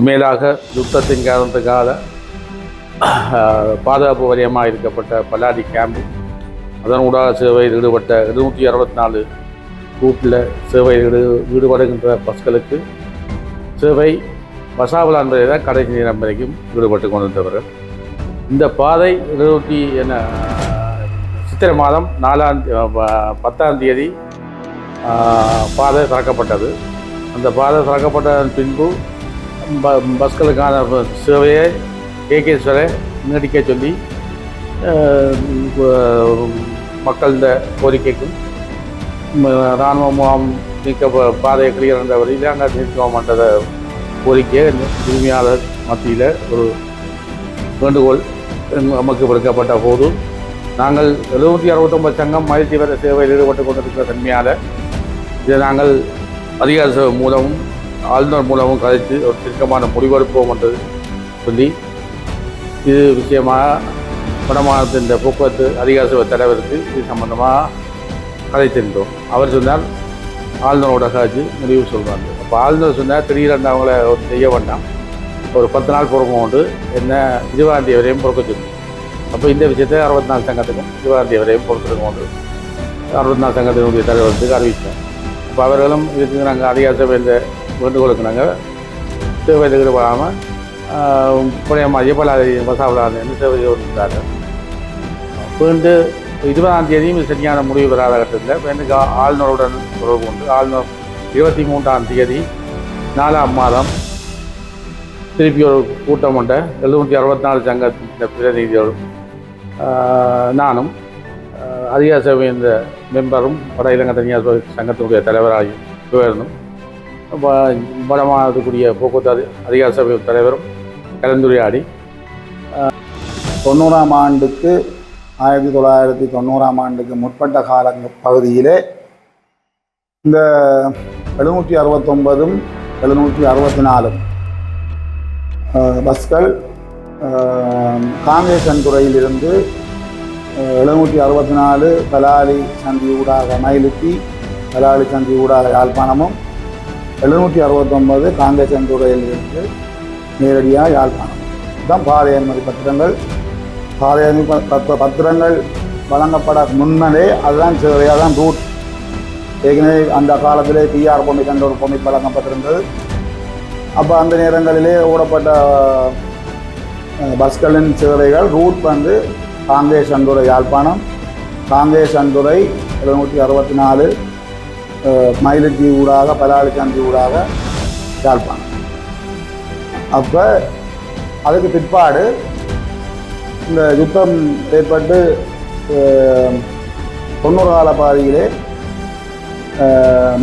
மேலாக யுத்தத்தின் காரணத்துக்காக பாதுகாப்பு வலயமாக இருக்கப்பட்ட பல்லாடி கேம்பு அதன் ஊடாக சேவையில் ஈடுபட்ட 264 ரூட்டில் சேவையில் ஈடுபடுகின்ற பஸ்களுக்கு சேவை வசாவலா என்பதை தான் கடைசி நேரம் வரைக்கும் ஈடுபட்டு கொண்டிருந்தவர்கள். இந்த பாதை 20 சித்திரை மாதம் 10ஆம் தேதி பாதை திறக்கப்பட்டது. அந்த பாதை திறக்கப்பட்டதன் பின்பு பஸ்களுக்கான சேவையை கேகேஸ்வரை நீடிக்க சொல்லி மக்கள கோரிக்கைக்கும் இராணுவ முகாம் நீக்க பாதையை கிளியர் என்ற வழியில் அங்கே நீக்க மாட்டத கோரிக்கையை உரிமையாளர் மத்தியில் ஒரு வேண்டுகோள் நமக்கு விடுக்கப்பட்ட போது நாங்கள் 769 சங்கம் மகிழ்ச்சி வர சேவையில் ஈடுபட்டு கொண்டிருக்கிற தன்மையால் இதை நாங்கள் அதிகார சேவை மூலமும் ஆளுநர் மூலமும் கதைத்து ஒரு தீர்க்கமான முடிவெடுப்போம் என்று சொல்லி இது விஷயமாக வடமாநிலத்தின் போக்குவரத்து அதிகார சேவை தலைவருக்கு இது சம்பந்தமாக கதைத்திருந்தோம். அவர் சொன்னால் ஆளுநரோட காட்சி முடிவு சொல்கிறாங்க. அப்போ ஆளுநர் சொன்னால் திடீரென்று அவங்கள ஒரு செய்ய வேண்டாம், ஒரு 10 நாள் பொறுப்பு கொண்டு என்ன 20ஆம் தேதி வரையும் பொறுக்க சொல்லி. அப்போ இந்த விஷயத்தை 64 சங்கத்துக்கும் 20ஆம் தேதி வரையும் பொறுத்திருக்க கொண்டு 64 சங்கத்தினுடைய தலைவருக்கு அறிவித்தோம். அப்போ அவர்களும் இதுக்கு நாங்கள் அதிகார சபை இந்த வேண்டுகோளுக்கு நாங்கள் சேவையில் ஈடுபடாமல் புனைய மாதிரி வசாவலான்னு சேவையில் இருந்தார்கள். மீண்டு 20ஆம் தேதியும் இது சரியான முடிவு பெறாத கட்டத்தில் எனக்கு ஆளுநருடன் தொடர்பு கொண்டு ஆளுநர் 23ஆம் தேதி 4ஆம் மாதம் திருப்பி ஒரு கூட்டம் கொண்ட 764 சங்கத்தின் பிரதிநிதிகளும் நானும் அதிகார சபை இந்த மெம்பரும் வட இலங்கை தனியார் சங்கத்தினுடைய தலைவராகி இருந்தும் வடமாநிலத்துக்குரிய போக்குவரத்து அதிகார சபை தலைவரும் கலந்துரையாடி 90ஆம் ஆண்டுக்கு 1990ஆம் ஆண்டுக்கு முற்பட்ட கால பகுதியிலே இந்த 769ம் 764 பஸ்கள் காங்கேசன் துறையிலிருந்து 764 பலாலி சந்தி ஊடாக மயிலுத்தி பலாலி சந்தி ஊடாக யாழ்ப்பாணமும் 769 காங்கேசன் துறையிலிருந்து நேரடியாக யாழ்ப்பாணம் இதுதான் பாதை அனுமதி பத்திரங்கள். பாதை அனுமதி பத்திரங்கள் வழங்கப்பட முன்னரே அதுதான் சேவையாக தான் ரூட். ஏற்கனவே அந்த காலத்திலே பிஆர் பொம்மை கண்ட ஒரு பொம்மை வழங்கப்பட்டிருந்தது. அப்போ அந்த நேரங்களிலே ஓடப்பட்ட பஸ்களின் சேவைகள் ரூட் வந்து காங்கேசன்துறை யாழ்ப்பாணம், காங்கேசன்துறை 764 மயிலுத்தி ஊடாக பலாலி சந்தி ஊடாக யாழ்ப்பாணம். அப்போ அதுக்கு பிற்பாடு இந்த யுத்தம் ஏற்பட்டு 90 கால பாதையிலே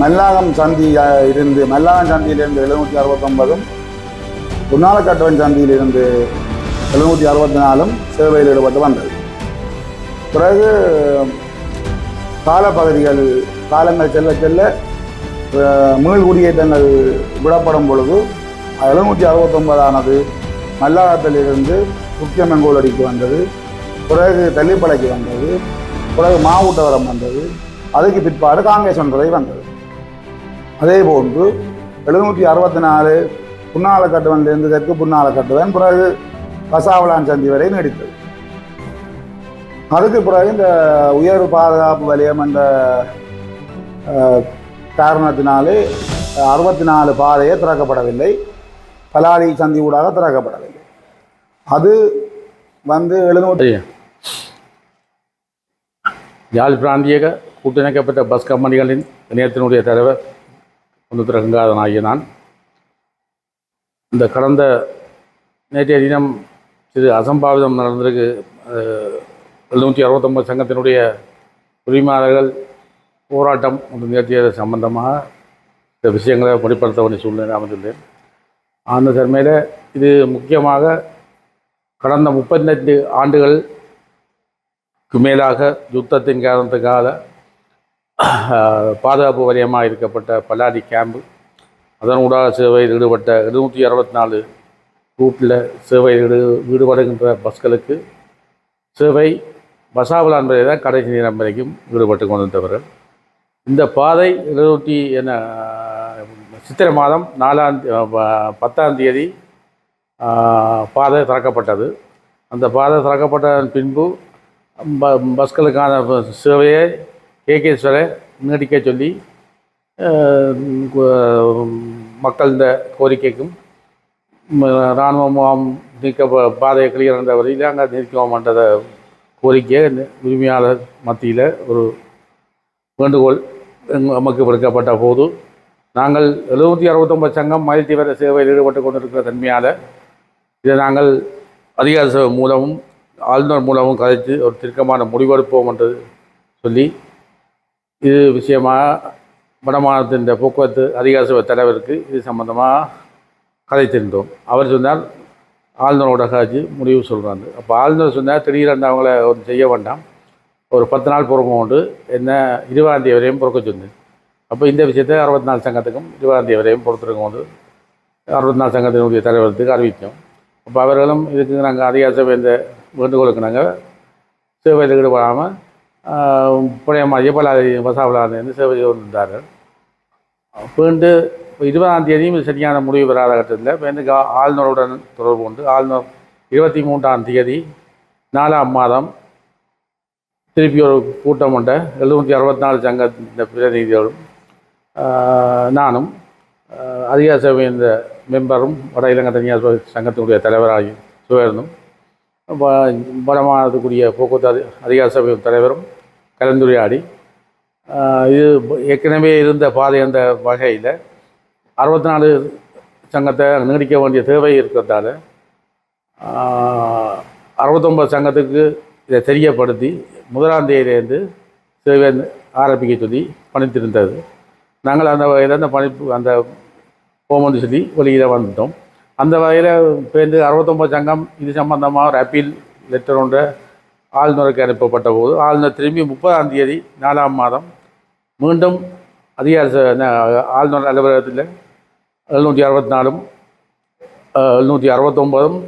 மல்லாகம் சந்தி இருந்து மல்லாகம் சந்தியிலிருந்து 769ம் குன்னாலக்கட்டுவன் சந்தியிலிருந்து 764ம் சேவையில் ஈடுபட்டு வந்தது. பிறகு காலங்கள் செல்ல செல்ல மீள் குடியேற்றங்கள் விடப்படும் பொழுது 769ஆனது மல்லாகத்திலிருந்து முக்கியமங்கோலடிக்கு வந்தது, பிறகு தெல்லிப்பளைக்கு வந்தது, பிறகு மாவட்டவரம் வந்தது, அதுக்கு பிற்பாடு காங்கேசன் துறை வந்தது. அதே போன்று 764 புன்னாலக்கட்டுவனிலிருந்து தெற்கு புன்னாலக்கட்டுவன், பிறகு வசாவலான் சந்தி வரை நீடித்தது. அதுக்கு பிறகு இந்த உயர் பாதுகாப்பு வலயம் என்ற காரணத்தினாலே 64 பாதையை திறக்கப்படவில்லை, பலாலி சந்தி ஊடாக திறக்கப்படவில்லை. அது வந்து 700 யாழ் பிராந்திய கூட்டிணைக்கப்பட்ட பஸ் கம்பெனிகளின் இணையத்தினுடைய தலைவர் கங்காதன் ஆகிய நான் இந்த கடந்த நேற்றைய தினம் சிறு அசம்பாவிதம் நடந்திருக்கு. 769 சங்கத்தினுடைய உரிமையாளர்கள் போராட்டம் ஒன்று நிகழ்த்தியது சம்பந்தமாக இந்த விஷயங்களை வெளிப்படுத்த வேண்டிய சூழ்நிலை அமைந்துள்ளேன். அந்த தன்மையில் இது முக்கியமாக கடந்த 35 ஆண்டுகளுக்கு மேலாக யுத்தத்தின் காரணத்துக்காக பாதுகாப்பு வலயமாக இருக்கப்பட்ட பல்லாடி கேம்பு அதன் ஊடாக சேவையில் ஈடுபட்ட 764 ரூட்டில் சேவையில் ஈடுபடுகின்ற பஸ்களுக்கு சேவை வசாவலா என்பதை தான் கடைசி நேரம் வரைக்கும் ஈடுபட்டு கொண்டிருந்தவர்கள். இந்த பாதை 70 சித்திரை மாதம் 10ஆம் தேதி பாதை திறக்கப்பட்டது. அந்த பாதை திறக்கப்பட்டதன் பின்பு பஸ்களுக்கான சேவையை கேகேஸ்வரை நீடிக்க சொல்லி மக்கள் இந்த கோரிக்கைக்கும் இராணுவ முகாம் பாதையை கிளியர் என்ற வரையில் அங்கே நீடிக்கமாட்டத கோரிக்கையை உரிமையாளர் மத்தியில் ஒரு வேண்டுகோள் நமக்கு விடுக்கப்பட்ட போது நாங்கள் 769 சங்கம் மயில் தீவிர சேவையில் ஈடுபட்டு கொண்டிருக்கிற தன்மையால் இதை நாங்கள் அதிகார சபை மூலமும் ஆளுநர் மூலமும் கதைத்து ஒரு தீர்க்கமான முடிவெடுப்போம் என்று சொல்லி இது விஷயமாக வடமாநிலத்தின் போக்குவரத்து அதிகார சபை தலைவருக்கு இது சம்பந்தமாக கதைத்திருந்தோம். அவர் சொன்னார் ஆளுநரோட காட்சி முடிவு சொல்கிறாங்க. அப்போ ஆளுநர் சொன்னார் திடீரென்று அவங்கள ஒரு செய்ய வேண்டாம், ஒரு 10 நாள் பொறுப்பு கொண்டு என்ன 20ஆம் தேதி வரையும் பொறுக்க சொன்னேன். அப்போ இந்த விஷயத்தை 64 சங்கத்துக்கும் 20ஆம் தேதி வரையும் பொறுத்திருக்கும் போது 64 சங்கத்தினுடைய தலைவருக்கு அறிவித்தோம். அப்போ அவர்களும் இதுக்கு நாங்கள் அதிகார சபை இந்த வேண்டுகோளுக்கு நாங்கள் சேவையில் ஈடுபடாமல் பழைய மாதிரி பலாதி வசாவலாந்து சேவை இருந்தார்கள். அப்போண்டு 20ஆம் தேதியும் சரியான முடிவு பெறாத கட்டத்தில் இப்போ எனக்கு ஆளுநருடன் தொடர்பு கொண்டு ஆளுநர் 23ஆம் தேதி 4ஆம் மாதம் திருப்பி ஒரு கூட்டம் உண்ட 764 சங்க பிரதிநிதிகளும் நானும் அதிகார சபை இந்த மெம்பரும் வட இலங்கை தனியார் சங்கத்தினுடைய தலைவராகி சுவேர்ந்தும் வடமாநிலத்துக்குரிய போக்குவரத்து அதிகார சபை தலைவரும் கலந்துரையாடி இது ஏற்கனவே இருந்த பாதை அந்த வகையில் 64 சங்கத்தை நீடிக்க வேண்டிய தேவை இருக்கிறதால 69 சங்கத்துக்கு இதை தெரியப்படுத்தி 1ஆம் தேதியிலேருந்து சேவை ஆரம்பிக்க சொல்லி பணித்திருந்தது. நாங்கள் அந்த வகையில் அந்த பணிப்பு அந்த போமென்று சொல்லி வெளியில் வந்துட்டோம். அந்த வகையில் பேருந்து 69 சங்கம் இது சம்பந்தமாக ஒரு அப்பீல் லெட்டர் ஒன்றை ஆளுநருக்கு அனுப்பப்பட்ட போது ஆளுநர் திரும்பி 30ஆம் தேதி 4ஆம் மாதம் மீண்டும் அதிகார ஆளுநர் அலுவலகத்தில் 764ம் 769ம்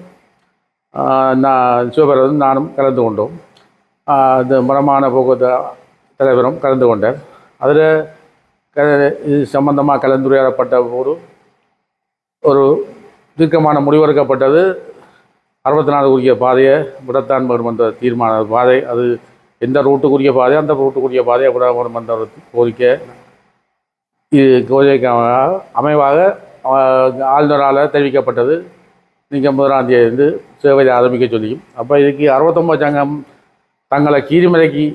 சிவபெருமனும் நானும் கலந்து கொண்டோம். இந்த மரமான போக்குவரத்து தலைவரும் கலந்து கொண்டார். அதில் இது சம்பந்தமாக கலந்துரையாடப்பட்ட போது ஒரு தீர்க்கமான முடிவெடுக்கப்பட்டது. 64 உரிய பாதையை விடத்தான் வேணும் என்ற தீர்மான பாதை, அது எந்த ரூட்டுக்குரிய பாதை அந்த ரூட்டுக்குரிய பாதையை விட வேணும் என்ற ஒரு கோரிக்கை இது கோரிக்கை அமைவாக ஆளுநரால் தெரிவிக்கப்பட்டது. நீங்கள் 1ஆம் தேதி சேவையை ஆரம்பிக்க சொல்லியும் அப்போ இதுக்கு 69 சங்கம் தங்களை கீரிமலைக்கு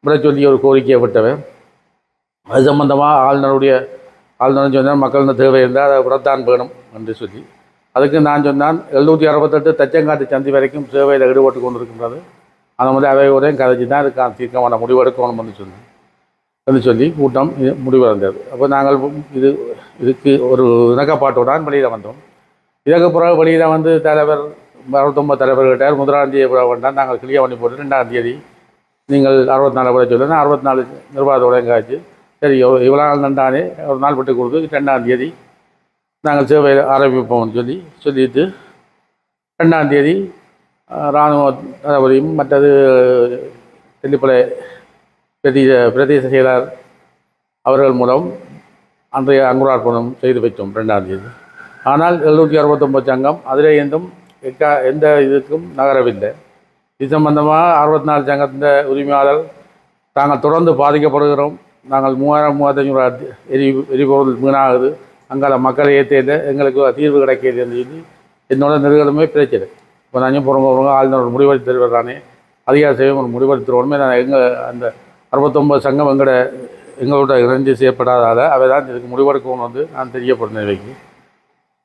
விட சொல்லி ஒரு கோரிக்கையை விட்டவன். அது சம்பந்தமாக ஆளுநர் சொன்னால் மக்கள் தேவை இருந்தால் அதை விடத்தான் வேணும் என்று சொல்லி அதுக்கு நான் சொன்னான் 768 தச்சங்காட்டு சந்தி வரைக்கும் சேவையில் ஈடுபட்டு கொண்டிருக்கின்றது. அந்த மாதிரி அவையோடையும் கதைச்சி தான் இதுக்கான தீர்க்கமான முடிவெடுக்கணும் என்று சொல்லி கூட்டம் முடிவடைந்தது. அப்போ நாங்கள் இதுக்கு ஒரு இணக்கப்பாட்டுடன் வெளியில் வந்தோம். இதற்கு பிறகு வெளியில் வந்து தலைவர் 69 தலைவர்கிட்ட 1ஆம் தேதி வேண்டாம், நாங்கள் கிளியர் பண்ணி போட்டு 2ஆம் தேதி நீங்கள் 64 பேரை சொல்லணும் 64 நிர்வாகத்தோட எங்காச்சு சரி இவ்வளோ நாள் நண்டானே ஒரு நாள் விட்டு கொடுத்து 2ஆம் தேதி நாங்கள் சேவையில் ஆரம்பிப்போம்னு சொல்லிட்டு 2ஆம் தேதி இராணுவ தளபதியும் மற்றது தெல்லிப்பளை பிரதேச செயலர் அவர்கள் மூலம் அன்றைய அங்குரார்ப்பணம் செய்து வைத்தோம் 2ஆம் தேதி. ஆனால் 769 சங்கம் அதில் எந்த இதுக்கும் நகரவில்லை. இது சம்பந்தமாக 64 சங்கத்தின் உரிமையாளர் தாங்கள் தொடர்ந்து பாதிக்கப்படுகிறோம், நாங்கள் 3000-3500 எரிபொருள் வீணாகுது, அங்கால மக்களை ஏற்ற எங்களுக்கு தீர்வு கிடைக்கிதுன்னு சொல்லி என்னோட நெருக்கமே பிரச்சனை. இப்போ நான் பொறுங்க ஆளுநர் முடிவெடுத்து தருவதானே அதிகார சேவை முடிவெடுத்து தருவோமே. நான் அந்த 69 சங்கம் எங்களோட இணைஞ்சு செய்யப்படாதால் அவை தான் இதுக்கு முடிவெடுக்கணும் நான் தெரியப்படுறேன் இவைக்கு.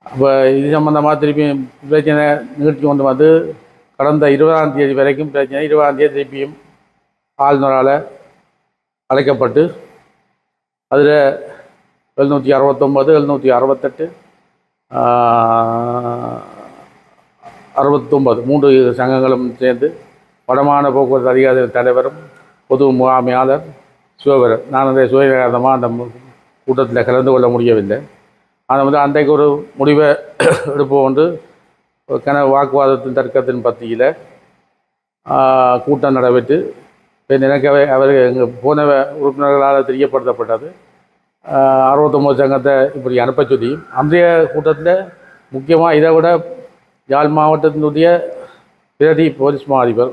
அப்போ இது சம்பந்தமாக திருப்பி பிரச்சனை நிகழ்ச்சி கொண்டு வந்து கடந்த 20ஆம் தேதி வரைக்கும் பிரச்சனை. 20ஆம் தேதி திருப்பியும் ஆளுநரால் அழைக்கப்பட்டு அதில் 769, 768, 69 3 சங்கங்களும் சேர்ந்து வடமான போக்குவரத்து அதிகாரி தலைவரும் பொது முகாமையாளர் சிவபெருமன் நான் அந்த சுயகாரணமாக அந்த கூட்டத்தில் கலந்து கொள்ள முடியவில்லை. அதை அன்றைக்கு ஒரு முடிவை எடுப்போம் என்று வாக்குவாதத்தின் தர்க்கத்தின் பத்தியில் கூட்டம் நடைபெற்று நினைக்கவே அவர்கள் எங்கள் போன உறுப்பினர்களால் தெரியப்படுத்தப்பட்டது. 69 சங்கத்தை இப்படி அனுப்ப சொல்லி அன்றைய கூட்டத்தில் முக்கியமாக இதை விட யாழ் மாவட்டத்தினுடைய பிரதி போலீஸ் மா அதிபர்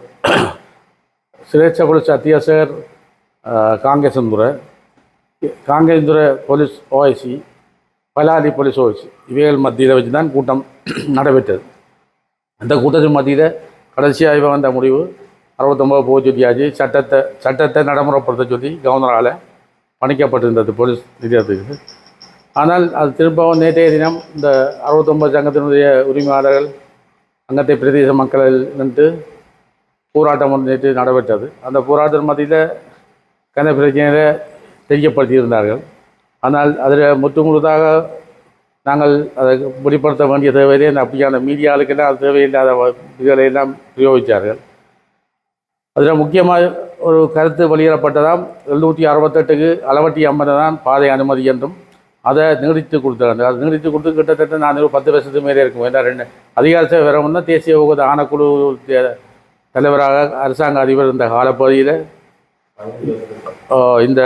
சிரேஷ்ட போலீஸ் அத்தியட்சகர் Kankesanthurai police OIC Palali police OIC இவைகள் மத்தியில் வச்சு தான் கூட்டம் நடைபெற்றது. அந்த கூட்டத்தின் மத்தியில் கடைசியாக வந்த முடிவு 69 போக சொல்லியாச்சு. சட்டத்தை நடைமுறைப்படுத்த சொல்லி கவர்னரால் பணிக்கப்பட்டிருந்தது போலீஸ் நிலையத்துக்கு. ஆனால் அது திரும்பவும் நேற்றைய தினம் இந்த 69 சங்கத்தினுடைய உரிமையாளர்கள் அங்கத்தை பிரதேச மக்கள் நின்று போராட்டம் ஒன்று நேற்று நடைபெற்றது. அந்த போராட்டம் மத்தியில் கந்த பிரச்சனையை தெரியப்படுத்தியிருந்தார்கள். ஆனால் அதில் முழுதாக நாங்கள் அதை வெளிப்படுத்த வேண்டிய தேவையில்லை. அந்த அப்படியான மீடியாவுக்கெல்லாம் அது தேவையில்லாத இதுகளையெல்லாம் பிரயோகித்தார்கள். அதில் முக்கியமாக ஒரு கருத்து வெளியிடப்பட்டதாம் 768க்கு அளவட்டி 50 தான் பாதை அனுமதி என்றும் அதை நீடித்து கொடுத்தாங்க. அது நீடித்து கொடுத்து கிட்டத்தட்ட நான் ஒரு 10 வருஷத்துக்கு மேலே இருக்கும். ஏன்னா 2 அதிகாரத்தை வரமுன்னா தேசிய ஊகத ஆணைக்குழு தலைவராக அரசாங்க அதிபர் இந்த காலப்பகுதியில் இந்த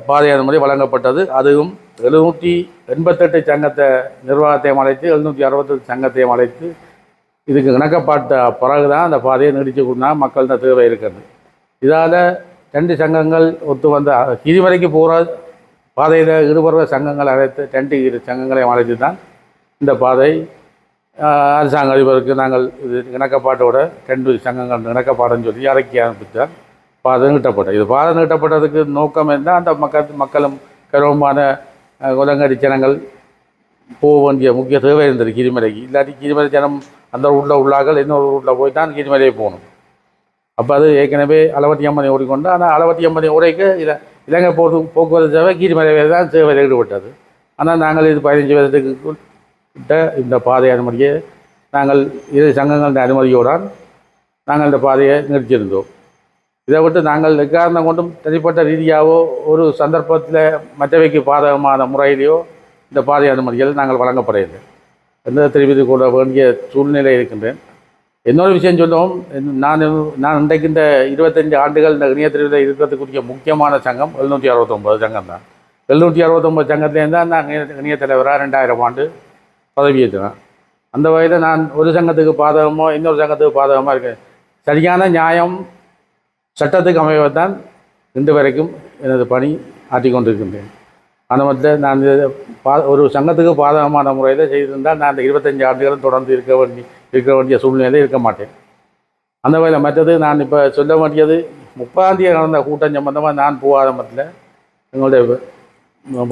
பாதை அனுமதி வழங்கப்பட்டது. அதுவும் 788 சங்கத்தை நிர்வாகத்தையும் அழைத்து 768 சங்கத்தையும் அழைத்து இதுக்கு இணக்கப்பட்ட பிறகு தான் அந்த பாதையை நீடித்து கொடுத்தா மக்கள்கிட்ட தேவை இருக்கிறது. இதால் 2 சங்கங்கள் ஒத்து வந்த கிரிவரைக்கு போகிற பாதையில் ஈடுபடுற சங்கங்கள் அழைத்து 2 சங்கங்களையும் அழைத்து தான் இந்த பாதை அரசாங்க அதிபருக்கு நாங்கள் இது இணக்கப்பாட்டோட 2 சங்கங்கள் இணக்கப்பாடுன்னு சொல்லி இறக்கி அனுப்பித்தால் பாதை நீட்டப்பட்டது. இது பாதை நீட்டப்பட்டதுக்கு நோக்கம் இருந்தால் அந்த மக்களும் கருவமான குலங்கடி ஜனங்கள் போக வேண்டிய முக்கிய தேவை இருந்தது கிரிமலைக்கு. இல்லாட்டி கிரிமலை ஜனம் அந்த ரூட்டில் உள்ளார்கள் இன்னொரு ரூட்டில் போய் தான் கிரிமலையை போகணும். அப்போ அது ஏற்கனவே அளவட்டி 50 ஓடிக்கொண்டு ஆனால் அளவட்டி 50 ஓடைக்கு இலங்கை போக்குவரத்து சேவை கிரிமலையை தான் சேவையில் ஈடுபட்டது. ஆனால் நாங்கள் இது 15 வருடத்துக்கு இந்த பாதை அனுமதியை நாங்கள் 2 சங்கங்களின் அனுமதியோடு நாங்கள் இந்த பாதையை நிறுத்தியிருந்தோம். இதை விட்டு நாங்கள் எக்காரணம் கொண்டும் தனிப்பட்ட ரீதியாகவோ ஒரு சந்தர்ப்பத்தில் மற்றவைக்கு பாதகமான முறையிலேயோ இந்த பாதை அனுமதிகள் நாங்கள் வழங்கப்படவில்லை. எந்த தெரிவித்துக் கொள்ள வேண்டிய சூழ்நிலை இருக்கின்றேன். இன்னொரு விஷயம் சொல்லுவோம், நான் இன்றைக்கு இந்த 25 ஆண்டுகள் இந்த இணையத்தில் இருக்கிறதுக்குரிய முக்கியமான சங்கம் 769 சங்கம் தான். 769 சங்கத்திலேருந்து தான் நான் இணைய தலைவராக 2000 ஆண்டு பதவியேற்றேன். அந்த வகையில் நான் ஒரு சங்கத்துக்கு பாதகமோ இன்னொரு சங்கத்துக்கு பாதகமாக இருக்கேன். சரியான நியாயம் சட்டத்துக்கு அமைவதுதான் இன்று வரைக்கும் எனது பணி ஆற்றிக்கொண்டிருக்கின்றேன். அந்த மத்தியில் நான் ஒரு சங்கத்துக்கு பாதகமான முறையில் செய்திருந்தால் நான் அந்த 25 ஆண்டுகளும் தொடர்ந்து இருக்க வேண்டிய சூழ்நிலையில் இருக்க மாட்டேன். அந்த வகையில் மற்றது நான் இப்போ சொல்ல வேண்டியது 30ஆம் தேதி நடந்த கூட்டம் சம்பந்தமாக நான் போகாத மத்தியில் எங்களுடைய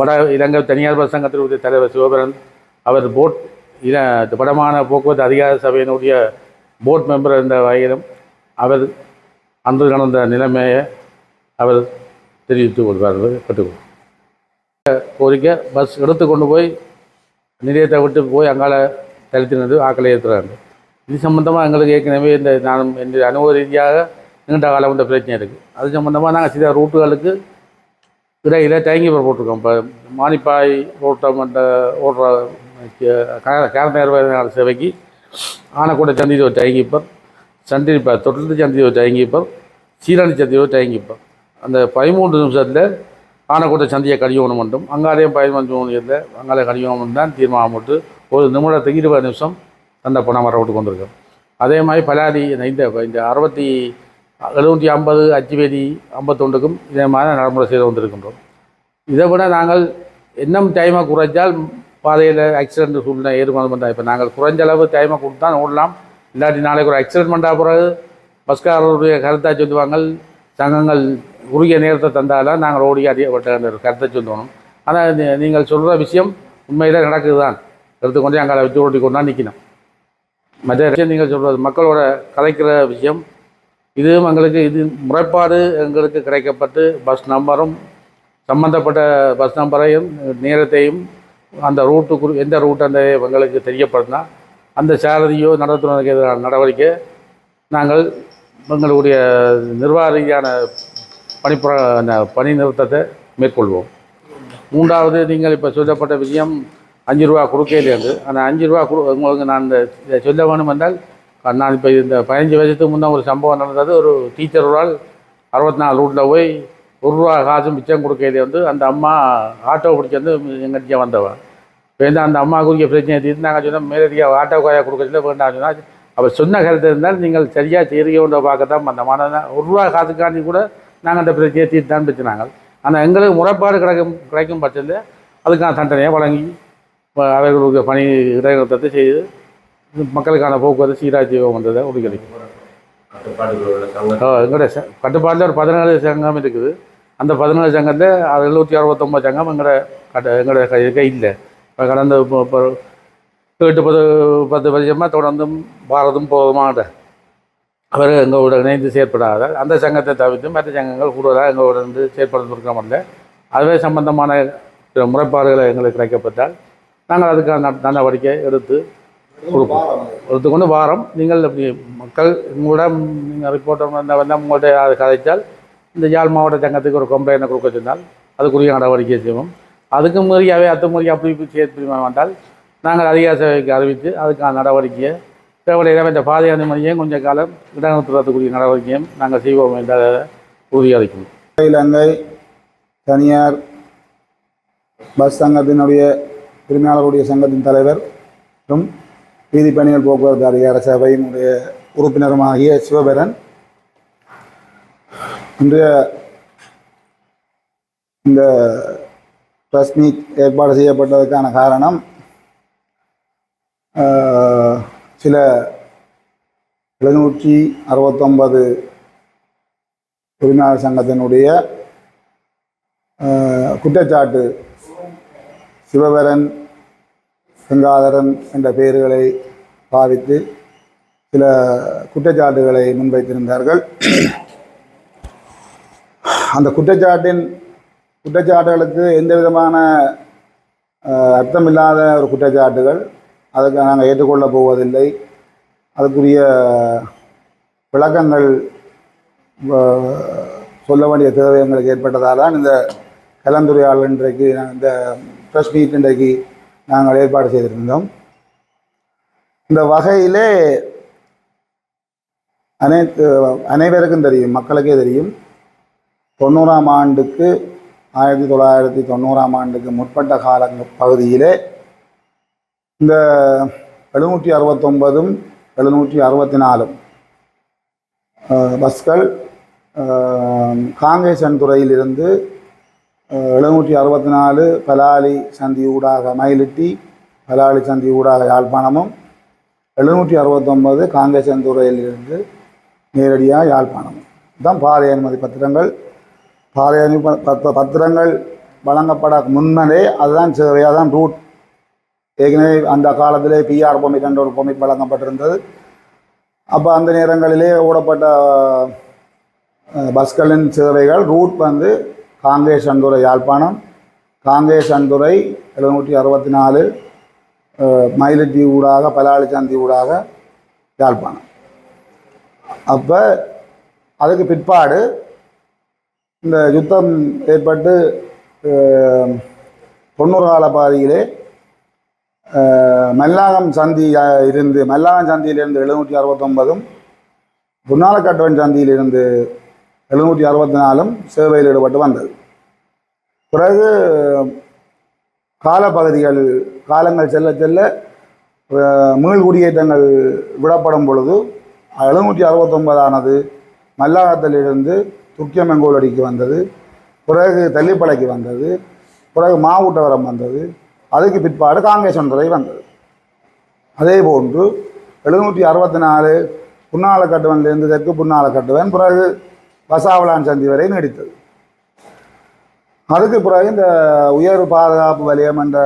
வட இலங்கை தனியார் பஸ் சங்கத்தினுடைய தலைவர் சிவபரன் அவர் வடமான போக்குவரத்து அதிகார சபையினுடைய போர்ட் மெம்பர் என்ற வகையிலும் அவர் அன்று நடந்த நிலைமையை அவர் தெரிவித்து கொள்வார் கற்றுக்கொள்வார். கோரிக்கை பஸ் எடுத்து கொண்டு போய் நிலையத்தை விட்டு போய் அங்கால தடுத்தினது ஆக்களை ஏற்றுறாங்க. இது சம்பந்தமாக எங்களுக்கு ஏற்கனவே நான் என்ற அனுபவ ரீதியாக நீண்ட காலம் இந்த பிரச்சனை இருக்குது. அது சம்பந்தமாக நாங்கள் சில ரூட்டுகளுக்கு இடையில் டேங்கி போட்டிருக்கோம். இப்போ மானிப்பாய் ரோட்டம் அந்த ஓடுற கேரள சேவைக்கு ஆனக்கூட சந்தி ஒரு டேங்கிப்பர், சண்டிப்பர் தொட்டில் சந்தி ஒரு டேங்கிப்பர், சீரணி சந்தி ஒரு டேங்கிப்பர். அந்த 13 நிமிஷத்தில் ஆனக்கூட சந்தியை கழியணும் மட்டும் அங்காலையும் 15 நிமிஷத்தில் அங்காலே கழியணும் தான் தீர்மானம் போட்டு 1 நிமிடத்துக்கு 20 நிமிஷம் அந்த பணம் வர விட்டு கொண்டிருக்கோம். அதே மாதிரி பலாரி இந்த 750 அச்சுவேலி 51க்கும் இதே மாதிரி நடைமுறை செய்து வந்திருக்கின்றோம். இதை விட நாங்கள் இன்னும் டைமை குறைச்சால் பாதையில் ஆக்சிடென்ட் சூழ்நிலை ஏற்படும் பண்ணால் இப்போ நாங்கள் குறைஞ்ச அளவு டைமை கொடுத்தா ஓடலாம். இல்லாட்டி நாளைக்கு ஒரு ஆக்சிடென்ட் பண்ணால் பிறகு பஸ்காரருடைய கருத்தாக சொல்லுவாங்க, சங்கங்கள் குறுகிய நேரத்தை தந்தாலும் நாங்கள் ஓடி அதிகப்பட்ட கருத்தை சொல்லணும். ஆனால் நீங்கள் சொல்கிற விஷயம் உண்மையில் நடக்குது தான். எடுத்துக்கொண்டே அங்கே வச்சு ஓட்டி கொண்டா நிற்கணும். மற்ற விஷயம் நீங்கள் சொல்கிறது மக்களோட கலைக்கிற விஷயம் இதுவும் எங்களுக்கு இது முறைப்பாடு எங்களுக்கு கிடைக்கப்பட்டு பஸ் நம்பரும் சம்பந்தப்பட்ட பஸ் நம்பரையும் நேரத்தையும் அந்த ரூட்டுக்கு எந்த ரூட் அந்த எங்களுக்கு தெரியப்படுத்தினா அந்த சாரதியோ நடத்துவதற்கு எதிரான நடவடிக்கை நாங்கள் எங்களுடைய நிர்வாக ரீதியான பணி நிறுத்தத்தை மேற்கொள்வோம். 3வது நீங்கள் இப்போ சொல்லப்பட்ட விஷயம் 5 ரூபா கொடுக்கையிலேருந்து அந்த 5 ரூபா உங்களுக்கு நான் இதை சொல்ல வேணும் என்றால் நான் இப்போ இந்த 15 வருஷத்துக்கு முன்னே ஒரு சம்பவம் நடந்தது. ஒரு டீச்சர் ஒரு ஆள் 64 ரூட்டில் போய் ரூபா காசும் மிச்சம் கொடுக்கையிலே வந்து அந்த அம்மா ஆட்டோ பிடிச்சி வந்து எங்கள்கிட்ட வந்தவன் இப்போ அந்த அம்மாவுக்குரிய பிரச்சனை தீர்த்து நாங்கள் சொன்னால் மேலதியாக ஆட்டோ காயா கொடுக்கறதுல வேண்டாம் சொன்னால் அவர் சொன்ன கருத்து இருந்தால் நீங்கள் சரியாக செய்கிறீங்க பார்க்கத்தான் வந்தோம். ஆனால் ரூபா காசுக்காண்டி கூட நாங்கள் அந்த பிரச்சனையை தீர்த்து தான் பிரச்சினாங்க. ஆனால் எங்களுக்கு முறைப்பாடு கிடைக்கும் பட்சத்தில் அதுக்கான தண்டனையை வழங்கி அவர்களுக்கு பணி இடைநிறுத்தத்தை செய்து மக்களுக்கான போக்குவரத்து சீராக செய்வோம்ன்றதை உறுதியளிக்கும். எங்களுடைய கட்டுப்பாட்டில் ஒரு 17 சங்கம் இருக்குது. அந்த 17 சங்கத்தில் 769 சங்கம் எங்களோட இல்லை. இப்போ கடந்த 8-10 வருஷமாக தொடர்ந்தும் பாரதம் போதுமான அவர் எங்களோட இணைந்து செயற்படாத அந்த சங்கத்தை தவிர்த்து மற்ற சங்கங்கள் கூடுதலாக எங்களோட இருந்து செயற்படுத்திருக்கிறோம்ல. அதுவே சம்பந்தமான முறைப்பாடுகளை எங்களுக்கு கிடைக்கப்பட்டால் நாங்கள் அதுக்கான நடவடிக்கை எடுத்து கொடுப்போம். எடுத்துக்கொண்டு வாரம் நீங்கள் அப்படி மக்கள் உங்களோட நீங்கள் ரிப்போர்ட்டர் வந்தால் உங்கள்கிட்ட அதை கதைத்தால் இந்த யாழ் மாவட்ட சங்கத்துக்கு ஒரு கம்ப்ளைண்ட் கொடுக்க சொன்னால் அதுக்குரிய நடவடிக்கை செய்வோம். அதுக்கு முறையாகவே அத்துமுறை அப்படி சேர்த்து வந்தால் நாங்கள் அதிகார சபைக்கு அறிவித்து அதுக்கான நடவடிக்கையை தேவையில்லாமல் இந்த பாதை அனுமதியையும் கொஞ்சம் காலம் இடைநிறுத்துறதுக்குரிய நடவடிக்கையும் நாங்கள் செய்வோம் என்ற உறுதியளிக்கணும். இலங்கை தனியார் பஸ் சங்கத்தினுடைய உரிமையாளருடைய சங்கத்தின் தலைவர் மற்றும் வீதி பணிகள் போக்குவரத்து அதிகார சபையினுடைய உறுப்பினருமாகிய சிவபெரன் இன்றைய இந்த பிரஸ் மீட் ஏற்பாடு செய்யப்பட்டதற்கான காரணம் சில 769 உரிமையாளர் சங்கத்தினுடைய குற்றச்சாட்டு சிவபெரன் கங்காதரன் என்ற பெயர்களை பாவித்து சில குற்றச்சாட்டுகளை முன்வைத்திருந்தார்கள். அந்த குற்றச்சாட்டுகளுக்கு எந்த விதமான அர்த்தமில்லாத ஒரு குற்றச்சாட்டுகள். அதுக்கு நாங்கள் ஏற்றுக்கொள்ளப் போவதில்லை. அதுக்குரிய விளக்கங்கள் சொல்ல வேண்டிய தேவை எங்களுக்கு ஏற்பட்டதால் தான் இந்த கலந்துரையாடல் இன்றைக்கு இந்த ப்ரெஸ் மீட் இன்றைக்கு நாங்கள் ஏற்பாடு செய்திருந்தோம். இந்த வகையிலே அனைவருக்கும் தெரியும், மக்களுக்கே தெரியும், 90ஆம் ஆண்டுக்கு 1990ஆம் ஆண்டுக்கு முற்பட்ட கால பகுதியிலே இந்த 769ம் 764ம் பஸ்கள் காங்கேசன்துறையிலிருந்து 764 பலாலி சந்தி ஊடாக மயிலிட்டி, பலாலி சந்தி ஊடாக யாழ்ப்பாணமும், 769 காங்கேசன்துறையிலிருந்து நேரடியாக யாழ்ப்பாணமும் தான் பாதை அனுமதி பத்திரங்கள். பாதை பத்திரங்கள் வழங்கப்பட முன்னரே அதுதான் சேவையாக தான் ரூட். ஏற்கனவே அந்த காலத்திலே பிஆர் பொமிட் என்ற ஒரு பொமிட் வழங்கப்பட்டிருந்தது. அப்போ அந்த நேரங்களிலே ஓடப்பட்ட பஸ்களின் சேவைகள் ரூட் வந்து காங்கேசன்துறை யாழ்ப்பாணம், காங்கேசன்துறை 764 மயிலிட்டி ஊடாக பலாலி சந்தி ஊடாக யாழ்ப்பாணம். அப்போ அதுக்கு பிற்பாடு இந்த யுத்தம் ஏற்பட்டு 90 கால பாதியிலே மல்லாகம் சந்தியிலிருந்து 769ம் புன்னாலக்கட்டுவன் சந்தியிலிருந்து 764ம் சேவையில் ஈடுபட்டு வந்தது. பிறகு காலங்கள் செல்ல செல்ல மீள்குடியேற்றங்கள் விடப்படும் பொழுது 769ஆனது மல்லாகத்திலிருந்து துர்க்கியமங்கோலடிக்கு வந்தது, பிறகு தெல்லிப்பளைக்கு வந்தது, பிறகு மாவூட்டவரம் வந்தது, அதுக்கு பிற்பாடு காங்கேசன்துறை வந்தது. அதே போன்று 764 புன்னாலக்கட்டுவனிலிருந்து தெற்கு புன்னாலக்கட்டுவன், பிறகு வசாவளான் சந்தி வரை நீடித்தது. அதுக்கு பிறகு இந்த உயர் பாதுகாப்பு வலயம் என்ற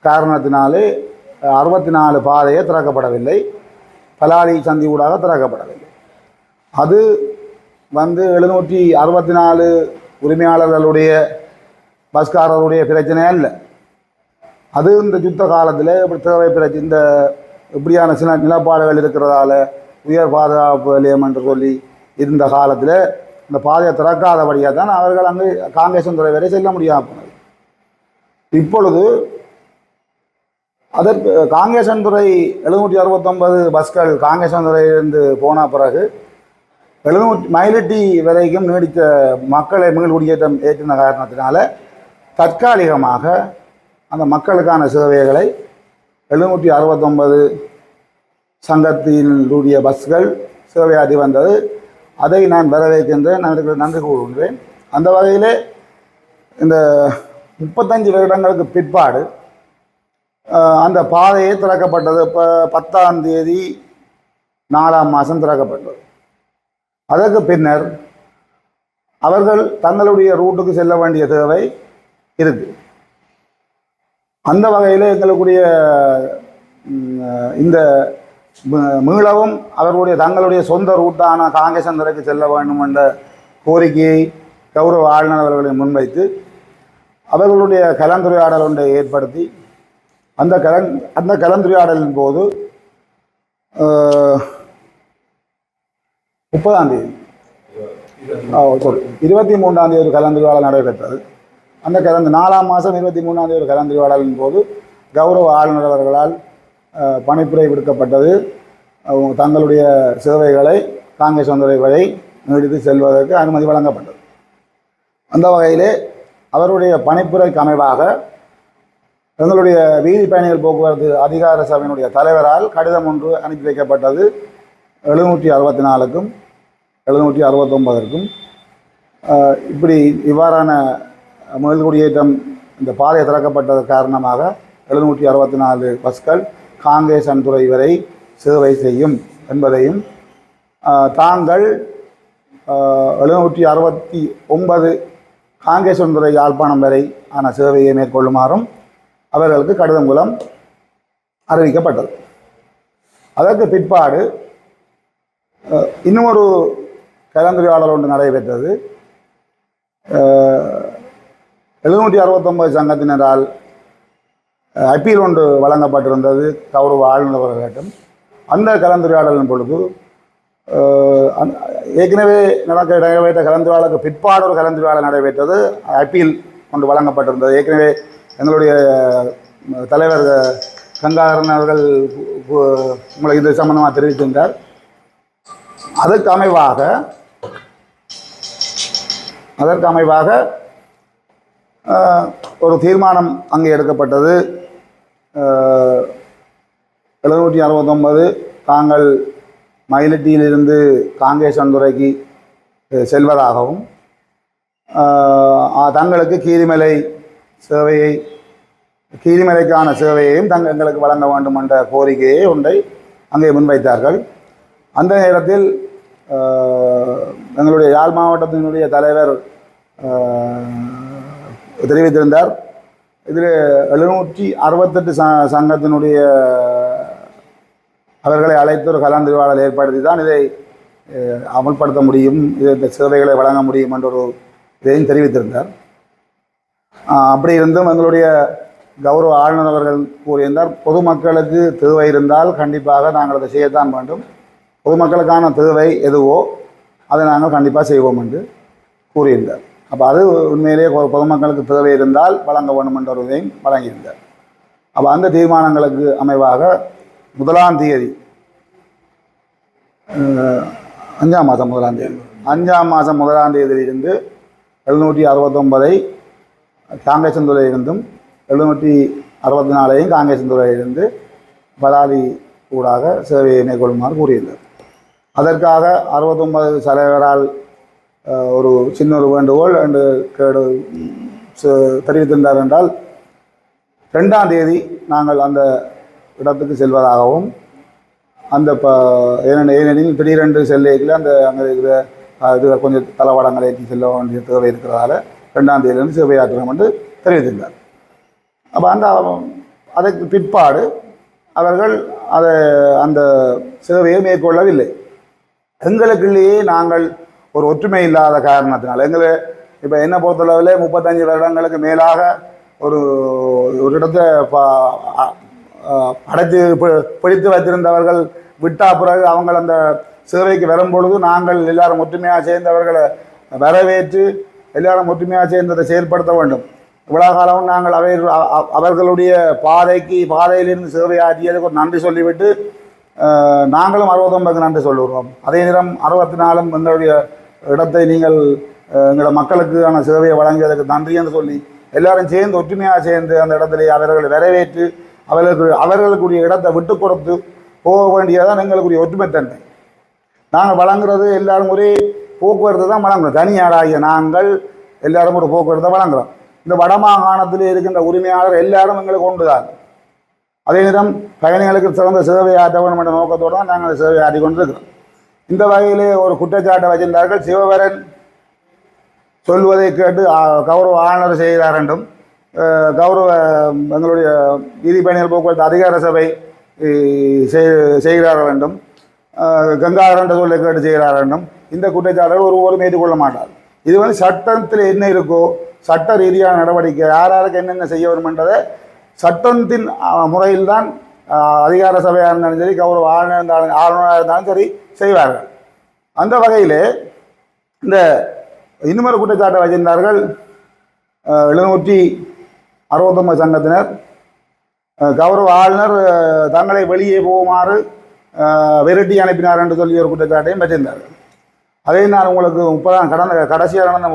காரணத்தினாலே 64 பாதையே திறக்கப்படவில்லை, பலாலி சந்தி ஊடாக திறக்கப்படவில்லை. அது வந்து 764 உரிமையாளர்களுடைய பஸ்காரருடைய பிரச்சனை அல்ல. அது இந்த யுத்த காலத்தில் இப்படி தேவை பிரச்சனை, இந்த இப்படியான சில நிலப்பாடுகள் இருக்கிறதால உயர் பாதுகாப்பு வலயம் என்று சொல்லி இருந்த காலத்தில் இந்த பாதையை திறக்காதபடியாக தான் அவர்கள் அங்கு காங்கேசன்துறை வரை செல்ல முடியாமல் போனது. இப்பொழுது அதற்கு காங்கேசன்துறை 769 பஸ்கள் காங்கேசன்துறையிலிருந்து போன பிறகு 700 மயிலட்டி வரைக்கும் நீடித்த மக்களை மீள்குடியேற்றம் ஏற்றின காரணத்தினால தற்காலிகமாக அந்த மக்களுக்கான சேவைகளை 769 சங்கத்தினுடைய பஸ்கள் சேவையாற்றி வந்தது. அதை நான் வரவேற்கின்றேன், நன்றி கூறுகின்றேன். அந்த வகையிலே இந்த 35 வருடங்களுக்கு பிற்பாடு அந்த பாதையே திறக்கப்பட்டது. இப்போ 10ஆம் தேதி 4ஆம் மாதம் திறக்கப்பட்டது. அதற்கு பின்னர் அவர்கள் தங்களுடைய ரூட்டுக்கு செல்ல வேண்டிய தேவை இருக்கு. அந்த வகையில் எங்களுடைய இந்த மீளவும் அவர்களுடைய தங்களுடைய சொந்த ரூட்டான காங்கேசந்துறைக்கு செல்ல வேண்டும் என்ற கோரிக்கையை கௌரவ ஆளுநர் அவர்களை முன்வைத்து அவர்களுடைய கலந்துரையாடல் ஒன்றை ஏற்படுத்தி அந்த கலந்துரையாடலின் போது 30ஆம் தேதி 23ஆம் தேதி ஒரு கலந்துரையாடல் நடைபெற்றது. அந்த 4ஆம் மாதம் 23ஆம் தேதி ஒரு கலந்துரையாடலின் போது கௌரவ ஆளுநர் அவர்களால் பணிப்புரை விடுக்கப்பட்டது. தங்களுடைய சேவைகளை காங்கேசந்துறை வரை நீடித்து செல்வதற்கு அனுமதி வழங்கப்பட்டது. அந்த வகையிலே அவருடைய பணிப்புரைக்கு அமைவாக எங்களுடைய வீதி பயணிகள் போக்குவரத்து அதிகார சபையினுடைய தலைவரால் கடிதம் ஒன்று அனுப்பி வைக்கப்பட்டது. 764க்கும் 769க்கும் இவ்வாறான மீள்குடியேற்றம் இந்த பாதை திறக்கப்பட்டது காரணமாக 764 பஸ்கள் காங்கேசன்துறை வரை சேவை செய்யும் என்பதையும் தாங்கள் 769 காங்கேசன்துறை யாழ்ப்பாணம் வரை ஆன சேவையை மேற்கொள்ளுமாறும் அவர்களுக்கு கடிதம் மூலம் அறிவிக்கப்பட்டது. அதற்கு பிற்பாடு இன்னும் ஒரு கலந்துரையாடல் ஒன்று நடைபெற்றது. 769 சங்கத்தினரால் அப்பீல் ஒன்று வழங்கப்பட்டிருந்தது கௌரவ ஆளுநர் அவர்களிடம். அந்த கலந்துரையாடலின் பொழுது ஏற்கனவே நடைபெற்ற கலந்துரையாடலுக்கு பிற்பாடு ஒரு கலந்துரையாடல் நடைபெற்றது. அப்பீல் ஒன்று வழங்கப்பட்டிருந்தது. ஏற்கனவே எங்களுடைய தலைவர் கங்காதரன் அவர்கள் உங்களுக்கு இது சம்பந்தமாக தெரிவித்திருந்தார். அதற்கு அமைவாக ஒரு தீர்மானம் அங்கே எடுக்கப்பட்டது. 769 தாங்கள் மயிலட்டியிலிருந்து காங்கேசன்துறைக்கு செல்வதாகவும் தங்களுக்கு கீரிமலைக்கான சேவையையும் எங்களுக்கு வழங்க வேண்டும் என்ற கோரிக்கையை ஒன்றை அங்கே முன்வைத்தார்கள். அந்த நேரத்தில் எங்களுடைய யாழ் மாவட்டத்தினுடைய தலைவர் தெரிவித்திருந்தார். இதில் 768 சங்கத்தினுடைய அவர்களை அழைத்து ஒரு கலந்துரையாடல் ஏற்படுத்தி தான் இதை அமல்படுத்த முடியும், இந்த சேவைகளை வழங்க முடியும் என்ற ஒரு இதையும் தெரிவித்திருந்தார். அப்படி இருந்தும் எங்களுடைய கௌரவ ஆளுநர் அவர்கள் கூறியிருந்தார், பொதுமக்களுக்கு தேவை இருந்தால் கண்டிப்பாக நாங்கள் அதை செய்யத்தான் வேண்டும், பொதுமக்களுக்கான தேவை எதுவோ அதை நாங்கள் கண்டிப்பாக செய்வோம் என்று கூறியிருந்தார். அப்போ அது உண்மையிலேயே பொதுமக்களுக்கு தேவை இருந்தால் வழங்க வேண்டும் என்ற ஒரு இதையும் வழங்கியிருந்தார். அப்போ அந்த தீர்மானங்களுக்கு அமைவாக 1ஆம் தேதி 5ஆம் மாதம் 1ஆம் தேதி 5ஆம் மாதம் 1ஆம் தேதியிலிருந்து 769 காங்கேசன்துறையிலிருந்தும் 764 காங்கேசன்துறையிலிருந்து பலாலி ஊடாக சேவையை மேற்கொள்ளுமாறு கூறியிருந்தார். அதற்காக 69 தலைவரால் ஒரு சின்ன ஒரு வேண்டுகோள் என்று தெரிவித்திருந்தார் என்றால் 2ஆம் தேதி நாங்கள் அந்த இடத்துக்கு செல்வதாகவும் அந்த ஏனெனில் திடீரென்று செல்லையில் அந்த அங்கே இருக்கிற இது கொஞ்சம் தளவாடங்களை ஏற்றி செல்ல வேண்டிய தேவை இருக்கிறதால 2ஆம் தேதியிலிருந்து சேவையாற்றணும் என்று தெரிவித்திருந்தார். அப்போ அதற்கு பிற்பாடு அவர்கள் அந்த சேவையை மேற்கொள்ளவில்லை. எங்களுக்குள்ளேயே நாங்கள் ஒரு ஒற்றுமை இல்லாத காரணத்தினால் இப்போ என்ன பொறுத்தளவில் 35 வருடங்களுக்கு மேலாக ஒரு இடத்தை அடைத்து பிடித்து வைத்திருந்தவர்கள் விட்டா பிறகு அவங்க அந்த சேவைக்கு வரும்பொழுது நாங்கள் எல்லாரும் ஒற்றுமையாக சேர்ந்தவர்களை வரவேற்று எல்லாரும் ஒற்றுமையாக சேர்ந்ததை செயல்படுத்த வேண்டும். இவ்வளவு காலம் நாங்கள் அவர்களுடைய பாதையிலிருந்து சேவை ஆற்றியதுக்கு ஒரு நன்றி சொல்லிவிட்டு நாங்களும் 69க்கு நன்றி சொல்லுகிறோம். அதே நேரம் 64 எங்களுடைய இடத்தை நீங்கள் எங்களோட மக்களுக்கான சேவையை வழங்கியதற்கு நன்றி என்று சொல்லி எல்லாரும் சேர்ந்து ஒற்றுமையாக சேர்ந்து அந்த இடத்திலே அவர்களை வரவேற்று அவர்களுக்குரிய இடத்தை விட்டு கொடுத்து போக வேண்டியதான் எங்களுக்குரிய ஒற்றுமைத்தன்மை. நாங்கள் வழங்குறது எல்லாரும் ஒரே போக்குவரத்து தான் வழங்குறோம். தனியாராகிய நாங்கள் எல்லாரும் ஒரு போக்குவரத்தை வழங்குறோம். இந்த வடமாகாணத்தில் இருக்கின்ற உரிமையாளர் எல்லாரும் எங்களுக்கு ஒன்றுதான். அதே நேரம் பயணிகளுக்கு சிறந்த சேவை ஆற்ற வேண்டும் என்ற நோக்கத்தோடு தான் நாங்கள் சேவை ஆற்றி கொண்டிருக்கிறோம். இந்த வகையிலே ஒரு குற்றச்சாட்டை வச்சிருந்தார்கள். சிவபரன் சொல்வதை கேட்டு கௌரவ ஆளுநர் செய்கிறார் என்றும் கௌரவ எங்களுடைய வீதி பயணிகள் போக்குவரத்து அதிகார சபை செய்கிறார்கள் என்றும் கங்காதரன் என்ற சொல்லை கேட்டு செய்கிறார் என்றும் இந்த குற்றச்சாட்டுகள் ஒருவரும் ஏற்றுக்கொள்ள மாட்டார். இது வந்து சட்டத்தில் என்ன இருக்கோ சட்ட ரீதியான நடவடிக்கை யாராருக்கு என்னென்ன செய்ய வேண்டும் என்றதை சட்டத்தின் முறையில்தான் அதிகார சபையாக இருந்தாலும் சரி கௌரவ ஆளுநராக இருந்தாலும் சரி செய்வார்கள். அந்த வகையிலே இந்த இன்னுமொரு குற்றச்சாட்டை வச்சிருந்தார்கள். 769 சங்கத்தினர் கௌரவ ஆளுநர் தங்களை வெளியே போகுமாறு விரட்டி அனுப்பினார் என்று சொல்லி ஒரு குற்றச்சாட்டையும் வச்சிருந்தார்கள். அதே நான் உங்களுக்கு கடைசியாக நடந்த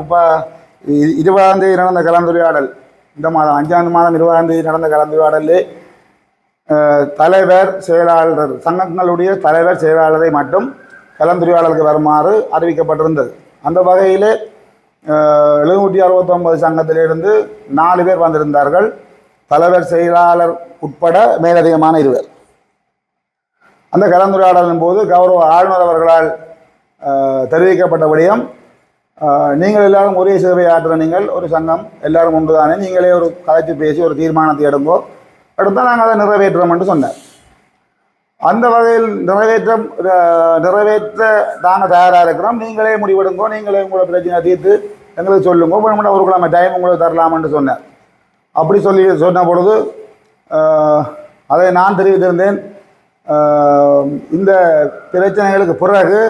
20ஆம் தேதி நடந்த கலந்துரையாடல், இந்த மாதம் 5ஆம் மாதம் 20ஆம் தேதி நடந்த கலந்துரையாடலில் தலைவர் செயலாளர் சங்கங்களுடைய தலைவர் செயலாளரை மட்டும் கலந்துரையாடலுக்கு வருமாறு அறிவிக்கப்பட்டிருந்தது. அந்த வகையில் 769 சங்கத்திலிருந்து 4 பேர் வந்திருந்தார்கள். தலைவர் செயலாளர் உட்பட மேலதிகமான 2 பேர். அந்த கலந்துரையாடலின் போது கௌரவ ஆளுநர் அவர்களால் தெரிவிக்கப்பட்ட விடயம், நீங்கள் எல்லாரும் ஒரே சேவை ஆற்றுற நீங்கள் ஒரு சங்கம் எல்லாரும் ஒன்று தானே, நீங்களே ஒரு கலைத்து பேசி ஒரு தீர்மானத்தை எடுத்தால் நாங்கள் அதை நிறைவேற்றுறோம் என்று சொன்னார். அந்த வகையில் நிறைவேற்ற நாங்கள் தயாராக இருக்கிறோம், நீங்களே முடிவெடுங்கோ, நீங்களே உங்களோட பிரச்சனை தீர்த்து எங்களுக்கு சொல்லுங்க, ஒரு கிழமை டைம் உங்களுக்கு தரலாம் என்று சொன்னார். அப்படி சொன்ன பொழுது அதை நான் தெரிவித்திருந்தேன். இந்த பிரச்சனைகளுக்கு பிறகு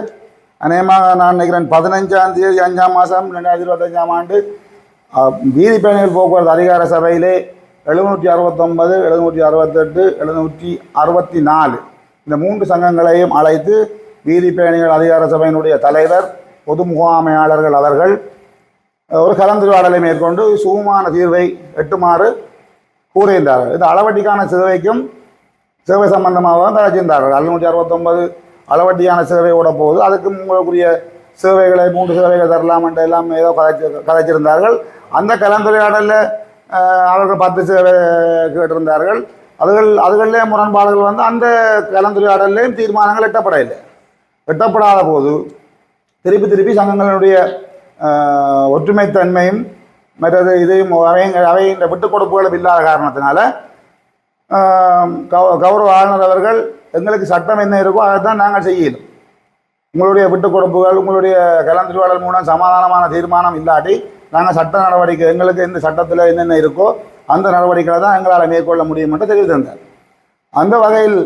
அநேகமாக நான் நினைக்கிறேன் 15ஆம் தேதி 5ஆம் மாதம் 2025ஆம் ஆண்டு வீதி பயணிகள் போக்குவரத்து அதிகார சபையிலே 769, 768, 764 இந்த 3 சங்கங்களையும் அழைத்து வீதி பயணிகள் அதிகார சபையினுடைய தலைவர் பொது முகாமையாளர்கள் அவர்கள் ஒரு கலந்துரையாடலை மேற்கொண்டு சுகமான தீர்வை எட்டுமாறு கூறியிருந்தார்கள். இந்த அளவட்டிக்கான சேவைக்கும் சேவை சம்பந்தமாக தான் கலைச்சிருந்தார்கள். 769 அளவட்டியான சேவை ஓட போகுது, அதுக்கும் உங்களுக்குரிய சேவைகளை 3 சேவைகள் தரலாம் என்ற எல்லாம் ஏதோ கலைச்சிருந்தார்கள். அந்த கலந்துரையாடலில் அவர்கள் 10 சேவை கேட்டிருந்தார்கள். அதுகளிலே முரண்பாடுகள் வந்து அந்த கலந்துரையாடலையும் தீர்மானங்கள் எட்டப்படாத போது திருப்பி சங்கங்களுடைய ஒற்றுமைத்தன்மையும் மற்றது இதையும் அவை இந்த விட்டுக் கொடுப்புகளும் இல்லாத காரணத்தினால கௌரவ ஆளுநர் அவர்கள் எங்களுக்கு சட்டம் என்ன இருக்கோ அதை தான் நாங்கள் செய்யணும், உங்களுடைய விட்டுக் கொடுப்புகள் உங்களுடைய கலந்துரையாடல் மூலம் சமாதானமான தீர்மானம் இல்லாட்டி நாங்கள் சட்ட நடவடிக்கை எங்களுக்கு இந்த சட்டத்தில் என்னென்ன இருக்கோ அந்த நடவடிக்கைகளை தான் எங்களால் மேற்கொள்ள முடியும் என்று தெரிவித்திருந்தார். அந்த வகையில்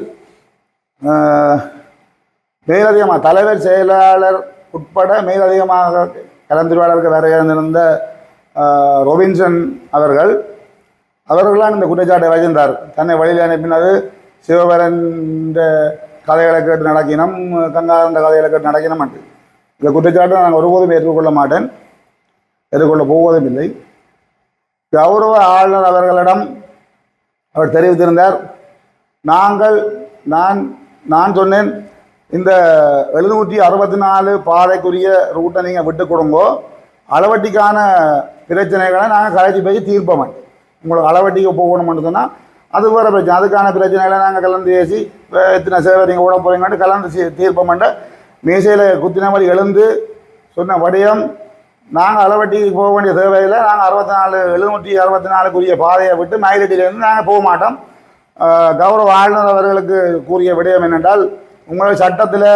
மேலதிகமாக தலைவர் செயலாளர் உட்பட மேலதிகமாக கலந்துரையாடலுக்கு வர இருந்திருந்த ரொபின்சன் அவர்களால் இந்த குற்றச்சாட்டை வைத்திருந்தார். தன்னை வழியில் அனுப்பினது சிவபரன் கதைகளை கேட்டு நடக்கினோம், கங்காதரன் கதைகளை கேட்டு நடக்கினோம் என்று. இந்த குற்றச்சாட்டை நாங்கள் ஒருபோதும் ஏற்றுக்கொள்ள போவதும் இல்லை. கௌரவ ஆளுநர் அவர்களிடம் அவர் தெரிவித்திருந்தார், நான் சொன்னேன், இந்த 764 பாதைக்குரிய ரூட்டை நீங்கள் விட்டு கொடுங்கோ, அளவட்டிக்கான பிரச்சனைகளை நாங்கள் கலைச்சி பேசி தீர்ப்போம். உங்களுக்கு அளவட்டிக்கு போகணும்னு சொன்னால் அது வேறு பிரச்சனை, அதுக்கான பிரச்சனைகளை நாங்கள் கலந்து பேசி எத்தனை சேவை நீங்கள் ஓட போகிறீங்கன்னு கலந்து தீர்ப்போம்ன்ற மேசையில் குத்தின மாதிரி எழுந்து சொன்ன வடிவம், நாங்கள் அளவட்டிக்கு போக வேண்டிய தேவையில் நாங்கள் 764 பாதையை விட்டு மயிலட்டியிலேருந்து நாங்கள் போக மாட்டோம். கௌரவ ஆளுநர் அவர்களுக்கு கூறிய விடயம் என்னென்றால், உங்களுக்கு சட்டத்தில்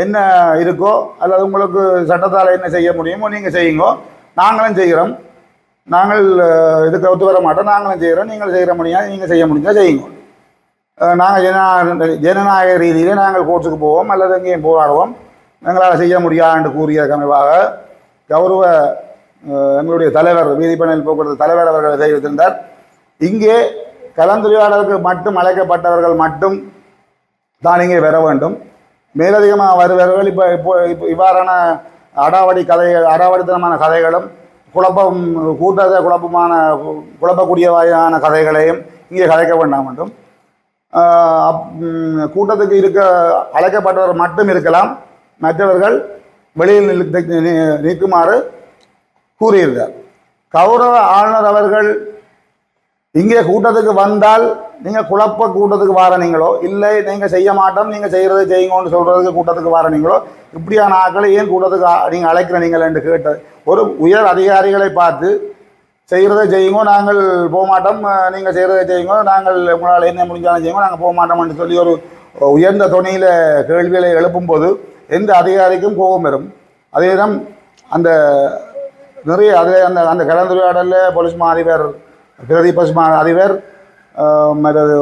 என்ன இருக்கோ அல்லது உங்களுக்கு சட்டத்தால் என்ன செய்ய முடியுமோ நீங்கள் செய்யுங்கோ, நாங்களும் செய்கிறோம், நாங்கள் இதுக்கு ஒத்து வர மாட்டோம், நாங்களும் செய்கிறோம், நீங்கள் செய்கிற முடியாது, நீங்கள் செய்ய முடிஞ்சால் செய்யுங்க. நாங்கள் ஜனநாயக ரீதியில் நாங்கள் கோர்ட்ஸுக்கு போவோம் அல்லது எங்கேயும் போராடுவோம், எங்களால் செய்ய முடியாது என்று கூறிய கனவாக கௌரவ எங்களுடைய தலைவர் வீதி பயணிகள் போக்குவரத்து தலைவர் அவர்கள் தெரிவித்திருந்தார். இங்கே கலந்துரையாடலுக்கு மட்டும் அழைக்கப்பட்டவர்கள் மட்டும் தான் இங்கே வர வேண்டும். மேலதிகமாக வருபவர்கள் இப்போ இவ்வாறான அடாவடித்தனமான கதைகளும் குழப்பக்கூடிய வகையான கதைகளையும் இங்கே கதைக்க வேண்டாம் என்றும், கூட்டத்துக்கு அழைக்கப்பட்டவர் மட்டும் இருக்கலாம், மற்றவர்கள் வெளியில் நிற்குமாறு கூறியிருந்தார். கௌரவ ஆளுநர் அவர்கள் இங்கே கூட்டத்துக்கு வந்தால் நீங்கள் குழப்ப கூட்டத்துக்கு வாரனீங்களோ, இல்லை நீங்கள் செய்ய மாட்டோம் நீங்கள் செய்கிறதை செய்யுங்கன்னு சொல்கிறதுக்கு கூட்டத்துக்கு வாரனீங்களோ, இப்படியான ஆட்களை ஏன் கூட்டத்துக்கு நீங்கள் அழைக்கிறீங்கள் என்று கேட்டது. ஒரு உயர் அதிகாரிகளை பார்த்து செய்கிறதை செய்யுங்கோ, நாங்கள் போக மாட்டோம், நீங்கள் செய்கிறதை செய்யுங்கோ, நாங்கள் உங்களால் என்ன முடிஞ்சாலும் செய்யுங்கோ, நாங்கள் போக மாட்டோம் என்று சொல்லி ஒரு உயர்ந்த துணியில் கேள்விகளை எழுப்பும்போது எந்த அதிகாரிக்கும் கோபம் வரும். அதே தான் அந்த நிறைய அதில் அந்த கலந்துரையாடலில் போலீஸ் மா அதிபர், பிரதி போலீஸ் மா அதிபர், மற்றது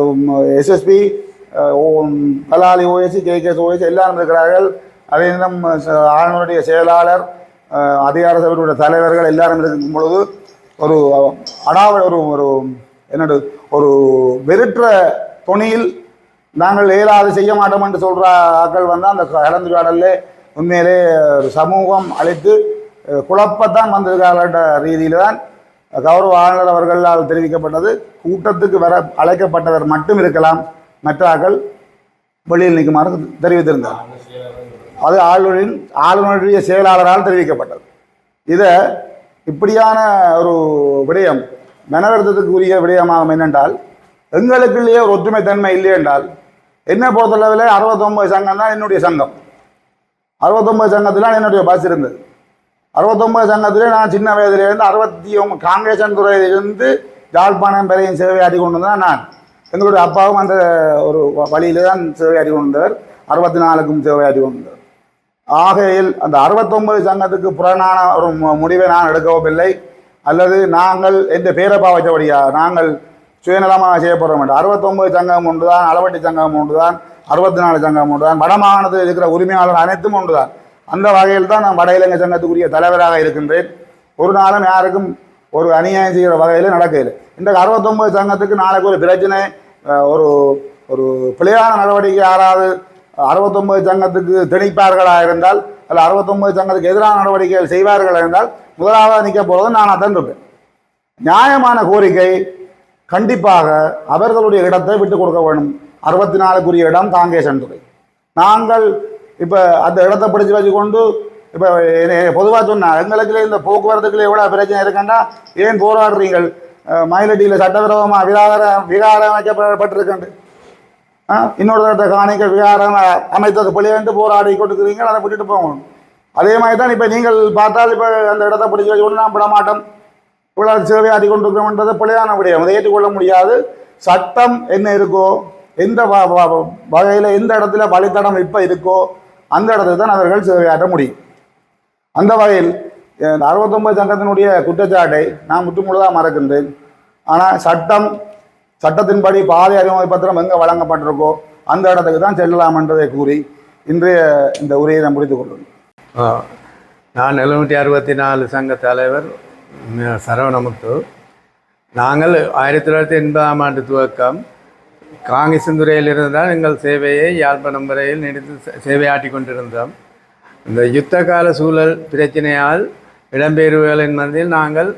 எஸ்எஸ்பி, கலாலி ஓஎஸ், கேகேஎஸ் ஓஎஸ் எல்லாரும் இருக்கிறார்கள். அதே நேரம் ஆளுநருடைய செயலாளர், அதிகார சபையுடைய தலைவர்கள் எல்லாரும் இருக்கும் பொழுது ஒரு ஒரு என்னது ஒரு வெறுற்ற துணியில் நாங்கள் இயலாது செய்ய மாட்டோம் என்று சொல்கிற ஆக்கள் வந்து அந்த கலந்துரையாடலில் உண்மையிலே சமூகம் அழைத்து குழப்பத்தான் வந்திருக்கார்கள்ன்ற ரீதியில் தான் கௌரவ ஆளுநர் அவர்களால் தெரிவிக்கப்பட்டது. கூட்டத்துக்கு வர அழைக்கப்பட்டவர் மட்டும் இருக்கலாம், மற்ற ஆக்கள் வெளியில் நிற்குமாறு தெரிவித்திருந்தார். அது ஆளுநருடைய செயலாளரால் தெரிவிக்கப்பட்டது. இதை இப்படியான ஒரு விடயம் மனவருத்தத்துக்குரிய விடயமாகும். என்னென்றால் எங்களுக்குள்ளேயே ஒரு ஒற்றுமை தன்மை இல்லை என்றால், என்னை பொறுத்தளவில் 69 சங்கம் தான் என்னுடைய சங்கம். 69 சங்கத்தில் என்னுடைய பஸ் இருந்தது. 69 சங்கத்திலே நான் சின்ன வயதிலிருந்து 69 காங்கேசன் துறையிலிருந்து யாழ்ப்பாணம் வரையும் சேவையாற்றி கொண்டு வந்தேன் நான். எங்களுடைய அப்பாவும் அந்த ஒரு வழியில தான் சேவையாற்றி கொண்டவர், 64க்கும் சேவையாற்றி கொண்டவர். ஆகையில் அந்த 69 சங்கத்துக்கு புறநான ஒரு முடிவை நான் எடுக்கவில்லை, அல்லது நாங்கள் எந்த பேரப்பா வச்சபடியா நாங்கள் சுயநலமாக செய்யப்படுறோம் என்று. 69 சங்கம் ஒன்று தான், அளவட்டி சங்கம் ஒன்று தான், 64 சங்கம் ஒன்று தான், வடமாகாணத்தில் இருக்கிற உரிமையாளர் அனைத்தும் ஒன்று தான். அந்த வகையில் தான் நான் வட இலங்கை சங்கத்துக்குரிய தலைவராக இருக்கின்றேன். ஒரு நாளும் யாருக்கும் ஒரு அநியாயம் செய்கிற வகையில் நடக்கையில். இந்த 69 சங்கத்துக்கு நாளைக்கு ஒரு பிரச்சனை, ஒரு ஒரு பிழையான நடவடிக்கை யாராவது 69 சங்கத்துக்கு திணிப்பார்களாக இருந்தால், அல்ல 69 சங்கத்துக்கு எதிரான நடவடிக்கைகள் செய்வார்கள் இருந்தால் முதலாவது நிற்க போகிறது நான் அதான் இருப்பேன். நியாயமான கோரிக்கை கண்டிப்பாக அவர்களுடைய இடத்தை விட்டுக் கொடுக்க வேண்டும். 64க்குரிய இடம் காங்கேசன் துறை. நாங்கள் இப்போ அந்த இடத்தை பிடிச்சி வச்சுக்கொண்டு இப்போ பொதுவாக சொன்னால் எங்களுக்குள்ளே இந்த போக்குவரத்துக்குள்ளே எவ்வளோ பிரச்சனை இருக்குன்னா ஏன் போராடுறீங்கள்? மயிலட்டியில் சட்டவிரோதமாக விகாரம் அமைக்கப்பட்டிருக்கின்ற இன்னொரு இடத்த காணிக்க விகாரம் அமைத்தது பிள்ளைன்ட்டு போராடி கொண்டுக்கிறீங்க, அதை விட்டுட்டு போகணும். அதே மாதிரி தான் இப்போ நீங்கள் பார்த்தால் இப்போ அந்த இடத்த பிடிச்சி வச்சுக்கொண்டு நான் விட மாட்டோம், இவ்வளோ சேவையாற்றி கொண்டிருக்கிறோம்ன்றது பிள்ளையான விடயம், அதை ஏற்றுக்கொள்ள முடியாது. சட்டம் என்ன இருக்கோ, எந்த வகையில் எந்த இடத்துல வழித்தடம் இப்போ இருக்கோ அந்த இடத்துக்கு தான் அவர்கள் சேவையாற்ற முடியும். அந்த வகையில் 69 சங்கத்தினுடைய குற்றச்சாட்டை நான் முற்றுமுழுதாக மறக்கின்றேன். ஆனால் சட்டத்தின்படி பாதை அறிமுக பத்திரம் எங்கே வழங்கப்பட்டிருக்கோ அந்த இடத்துக்கு தான் செல்லலாம் என்றதை கூறி இன்றைய இந்த உரையை நான் முடித்துக் கொள்வேன். நான் 764 சங்க தலைவர் சரவணமுத்து. நாங்கள் 1980ஆம் ஆண்டு துவக்கம் காங்கேசன்துறையிலிருந்து தான் எங்கள் சேவையை யாழ்ப்பாணம் வரையில் நீடித்து சேவையாற்றி கொண்டிருந்தோம். இந்த யுத்த கால சூழல் பிரச்சனையால் இடம்பெயர்வுகளின் மத்தியில் நாங்கள்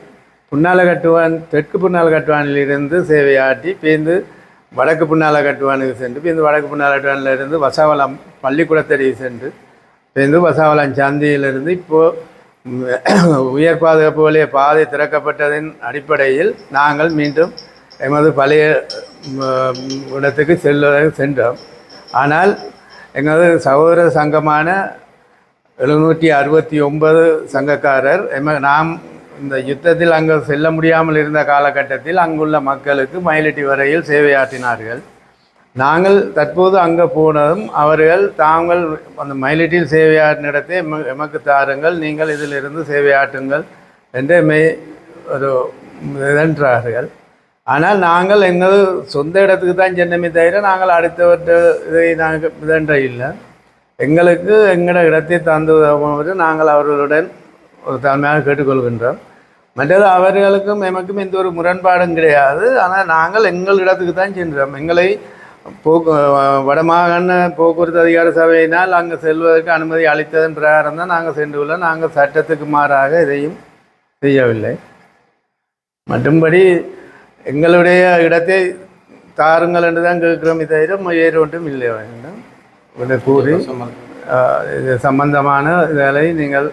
தெற்கு புன்னால கட்டுவானிலிருந்து சேவையாற்றி பேருந்து வடக்கு புன்னால கட்டுவானுக்கு சென்று பேருந்து வடக்கு புன்னால கட்டுவானிலிருந்து வசாவளம் பள்ளிக்கூடத்தடி சென்று பேருந்து வசாவளம் சந்தியிலிருந்து இப்போது உயர் பாதுகாப்பு வழிய பாதை திறக்கப்பட்டதின் அடிப்படையில் நாங்கள் மீண்டும் எமது பழைய இடத்துக்கு சென்றோம். ஆனால் எங்களது சகோதர சங்கமான 769 சங்கக்காரர் நாம் இந்த யுத்தத்தில் அங்கே செல்ல முடியாமல் இருந்த காலகட்டத்தில் அங்குள்ள மக்களுக்கு மயிலட்டி வரையில் சேவையாற்றினார்கள். நாங்கள் தற்போது அங்கே போனதும் அவர்கள் தாங்கள் அந்த மயிலட்டியில் சேவையாற்றின இடத்தை எமக்கு தாருங்கள், நீங்கள் இதிலிருந்து சேவையாற்றுங்கள் என்று ஒரு இதன்றார்கள். ஆனால் நாங்கள் எங்கள் சொந்த இடத்துக்கு தான் சென்னமே தவிர நாங்கள் அடுத்தவற்ற இதை நாங்கள் இதன்ற இல்லை. எங்களுக்கு எங்களோட இடத்தை தந்துவது நாங்கள் அவர்களுடன் ஒரு தாழ்மையாக கேட்டுக்கொள்கின்றோம். மற்றது அவர்களுக்கும் எமக்கும் எந்த ஒரு முரண்பாடும் கிடையாது. ஆனால் நாங்கள் எங்கள் இடத்துக்கு தான் சென்றோம். எங்களை வடமாகாண போக்குவரத்து அதிகார சபையினால் அங்கே செல்வதற்கு அனுமதி அளித்ததன் பிரகாரம் தான் நாங்கள் சென்றுள்ளோம். நாங்கள் சட்டத்துக்கு மாறாக எதையும் செய்யவில்லை. மற்றும்படி எங்களுடைய இடத்தை தாருங்கள் என்று தான் கேட்கிறோமே தவிர வேறு ஒன்றும் இல்லை வேண்டும் இதை கூறி இது சம்பந்தமான வேலை நீங்கள்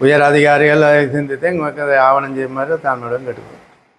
உயர் அதிகாரிகள் சிந்தித்து எங்களுக்கு அதை ஆவணம் செய்யுமாறு தாழ்மையுடன் கேட்டுக்கொள்கிறோம்.